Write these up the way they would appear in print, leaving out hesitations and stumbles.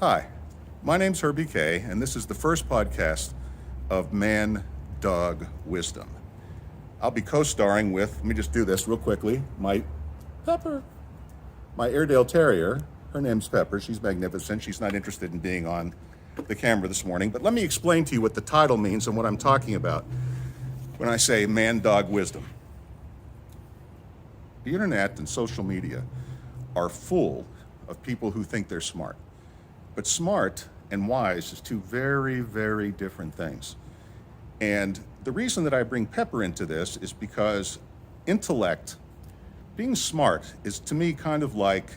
Hi, my name's Herbie K, and this is the first podcast of Man Dog Wisdom. I'll be co-starring with, let me just do this real quickly, my Pepper, my Airedale Terrier. Her name's Pepper. She's magnificent. She's not interested in being on the camera this morning, but let me explain to you what the title means and what I'm talking about when I say Man Dog Wisdom. The internet and social media are full of people who think they're smart. But smart and wise is two very, very different things. And the reason that I bring Pepper into this is because intellect, being smart, is to me kind of like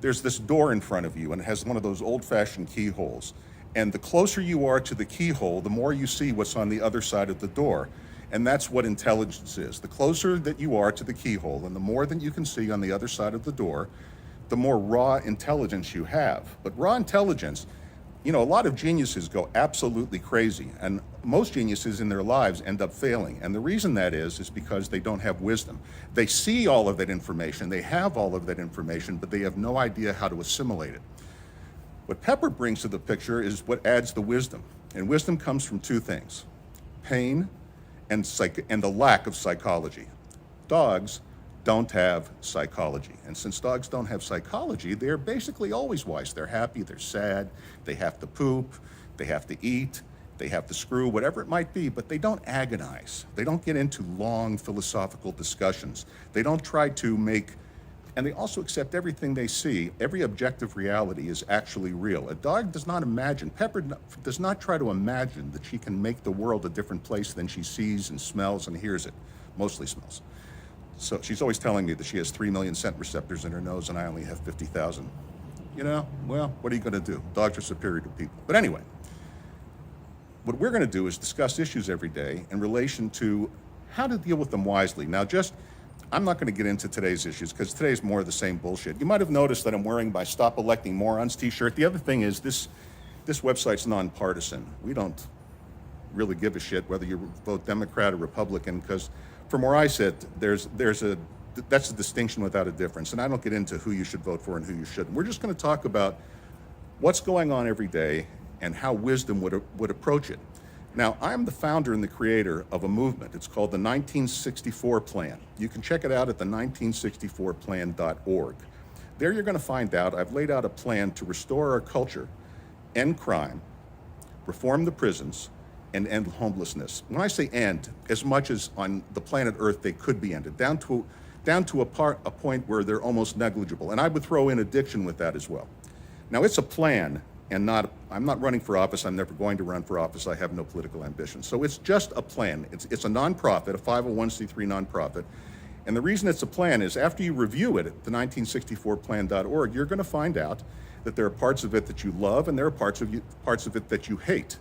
there's this door in front of you and it has one of those old-fashioned keyholes. And the closer you are to the keyhole, the more you see what's on the other side of the door. And that's what intelligence is. The closer that you are to the keyhole and the more that you can see on the other side of the door, the more raw intelligence you have. But raw intelligence, a lot of geniuses go absolutely crazy, and most geniuses in their lives end up failing. And the reason that is because they don't have wisdom. They see all of that information, they have all of that information, but they have no idea how to assimilate it. What Pepper brings to the picture is what adds the wisdom. And wisdom comes from two things: pain and the lack of psychology. Dogs don't have psychology. And since dogs don't have psychology, they're basically always wise. They're happy, they're sad, they have to poop, they have to eat, they have to screw, whatever it might be, but they don't agonize. They don't get into long philosophical discussions. They don't try to and they also accept everything they see. Every objective reality is actually real. A dog does not imagine, Pepper does not try to imagine that she can make the world a different place than she sees and smells and hears it, mostly smells. So she's always telling me that she has 3 million scent receptors in her nose and I only have 50,000. Well, what are you going to do? Dogs are superior to people. But anyway, what we're going to do is discuss issues every day in relation to how to deal with them wisely. Now, I'm not going to get into today's issues because today's more of the same bullshit. You might have noticed that I'm wearing my Stop Electing Morons t-shirt. The other thing is this website's nonpartisan. We don't really give a shit whether you vote Democrat or Republican, because from where I sit, that's a distinction without a difference. And I don't get into who you should vote for and who you shouldn't. We're just going to talk about what's going on every day and how wisdom would approach it. Now, I'm the founder and the creator of a movement. It's called the 1964 Plan. You can check it out at the 1964plan.org. There you're going to find out I've laid out a plan to restore our culture, end crime, reform the prisons, and end homelessness. When I say end, as much as on the planet Earth they could be ended, down to a point where they're almost negligible. And I would throw in addiction with that as well. Now, it's a plan, and I'm not running for office. I'm never going to run for office. I have no political ambition. So it's just a plan. It's a nonprofit, a 501c3 nonprofit. And the reason it's a plan is after you review it at the 1964plan.org, you're going to find out that there are parts of it that you love and there are parts of it that you hate.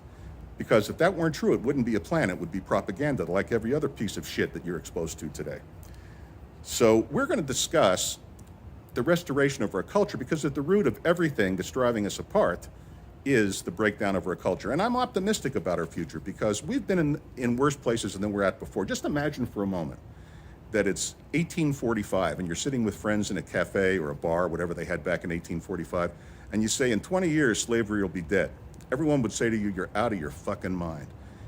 Because if that weren't true, it wouldn't be a plan. It would be propaganda, like every other piece of shit that you're exposed to today. So we're going to discuss the restoration of our culture, because at the root of everything that's driving us apart is the breakdown of our culture. And I'm optimistic about our future because we've been in worse places than we're at before. Just imagine for a moment that it's 1845 and you're sitting with friends in a cafe or a bar, whatever they had back in 1845, and you say, in 20 years, slavery will be dead. Everyone would say to you, you're out of your fucking mind.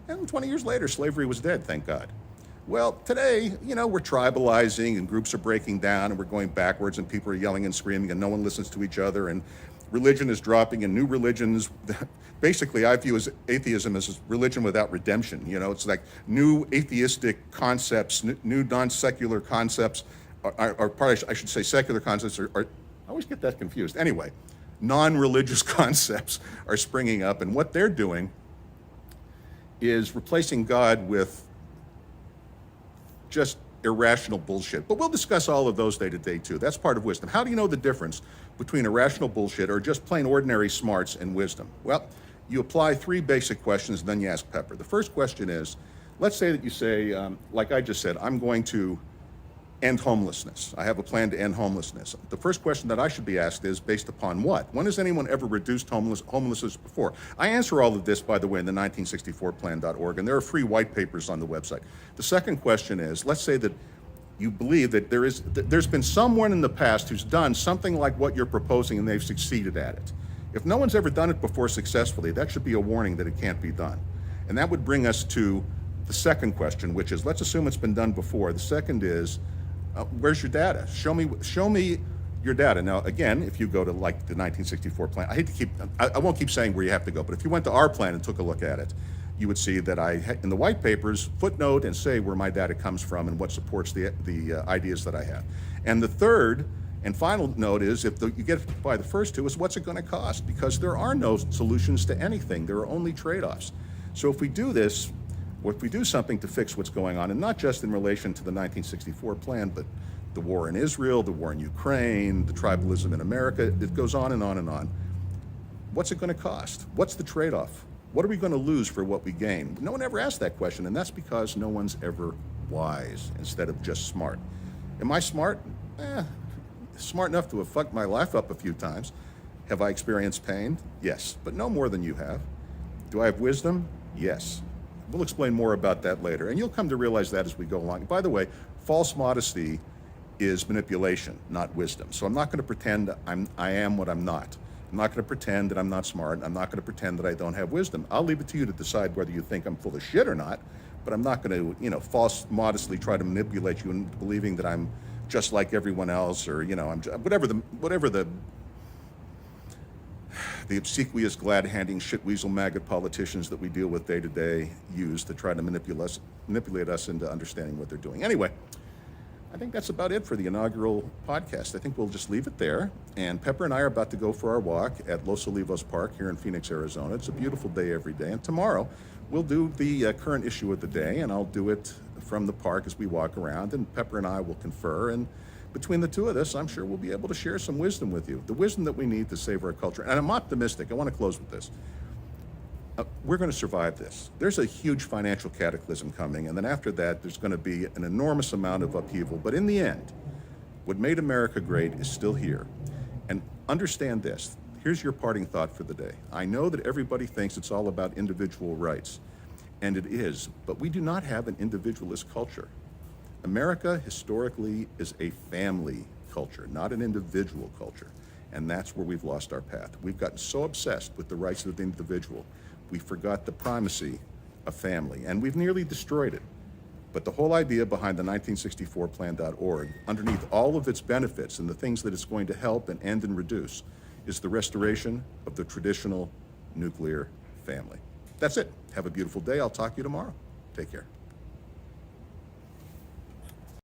And 20 years later, slavery was dead, thank God. Well, today, we're tribalizing and groups are breaking down and we're going backwards and people are yelling and screaming and no one listens to each other and religion is dropping and new religions. Basically, I view atheism as religion without redemption. It's like new atheistic concepts, new non-secular concepts, I should say secular concepts I always get that confused. Anyway, non-religious concepts are springing up, and what they're doing is replacing God with just irrational bullshit. But we'll discuss all of those day to day too. That's part of wisdom. How do you know the difference between irrational bullshit or just plain ordinary smarts and wisdom? Well, you apply 3 basic questions and then you ask Pepper. The first question is, let's say that you say, like I just said, I'm going to end homelessness. I have a plan to end homelessness. The first question that I should be asked is, based upon what? When has anyone ever reduced homelessness before? I answer all of this, by the way, in the 1964plan.org, and there are free white papers on the website. The second question is, let's say that you believe that there's been someone in the past who's done something like what you're proposing and they've succeeded at it. If no one's ever done it before successfully, that should be a warning that it can't be done. And that would bring us to the second question, which is, let's assume it's been done before. The second is, where's your data? Show me your data. Now, again, if you go to like the 1964 plan, I won't keep saying where you have to go, but if you went to our plan and took a look at it, you would see that in the white papers, footnote and say where my data comes from and what supports the ideas that I have. And the third and final note is, if you get by the first two, is what's it going to cost? Because there are no solutions to anything. There are only trade-offs. So if we do this, or if we do something to fix what's going on, and not just in relation to the 1964 plan, but the war in Israel, the war in Ukraine, the tribalism in America, it goes on and on and on. What's it going to cost? What's the trade-off? What are we going to lose for what we gain? No one ever asked that question, and that's because no one's ever wise instead of just smart. Am I smart? Smart enough to have fucked my life up a few times. Have I experienced pain? Yes, but no more than you have. Do I have wisdom? Yes. We'll explain more about that later, and you'll come to realize that as we go along. By the way, false modesty is manipulation, not wisdom. So I'm not going to pretend I am what I'm not. I'm not going to pretend that I'm not smart. I'm not going to pretend that I don't have wisdom. I'll leave it to you to decide whether you think I'm full of shit or not, but I'm not going to, false modestly try to manipulate you into believing that I'm just like everyone else, or I'm whatever the obsequious, glad-handing, shit-weasel, maggot politicians that we deal with day to day use to try to manipulate us into understanding what they're doing. Anyway, I think that's about it for the inaugural podcast. I think we'll just leave it there. And Pepper and I are about to go for our walk at Los Olivos Park here in Phoenix, Arizona. It's a beautiful day every day. And tomorrow we'll do the current issue of the day, and I'll do it from the park as we walk around. And Pepper and I will confer. And between the two of us, I'm sure we'll be able to share some wisdom with you, the wisdom that we need to save our culture. And I'm optimistic. I want to close with this. We're going to survive this. There's a huge financial cataclysm coming, and then after that, there's going to be an enormous amount of upheaval. But in the end, what made America great is still here. And understand this. Here's your parting thought for the day. I know that everybody thinks it's all about individual rights, and it is, but we do not have an individualist culture. America historically is a family culture, not an individual culture. And that's where we've lost our path. We've gotten so obsessed with the rights of the individual, we forgot the primacy of family, and we've nearly destroyed it. But the whole idea behind the 1964plan.org, underneath all of its benefits and the things that it's going to help and end and reduce, is the restoration of the traditional nuclear family. That's it. Have a beautiful day. I'll talk to you tomorrow. Take care.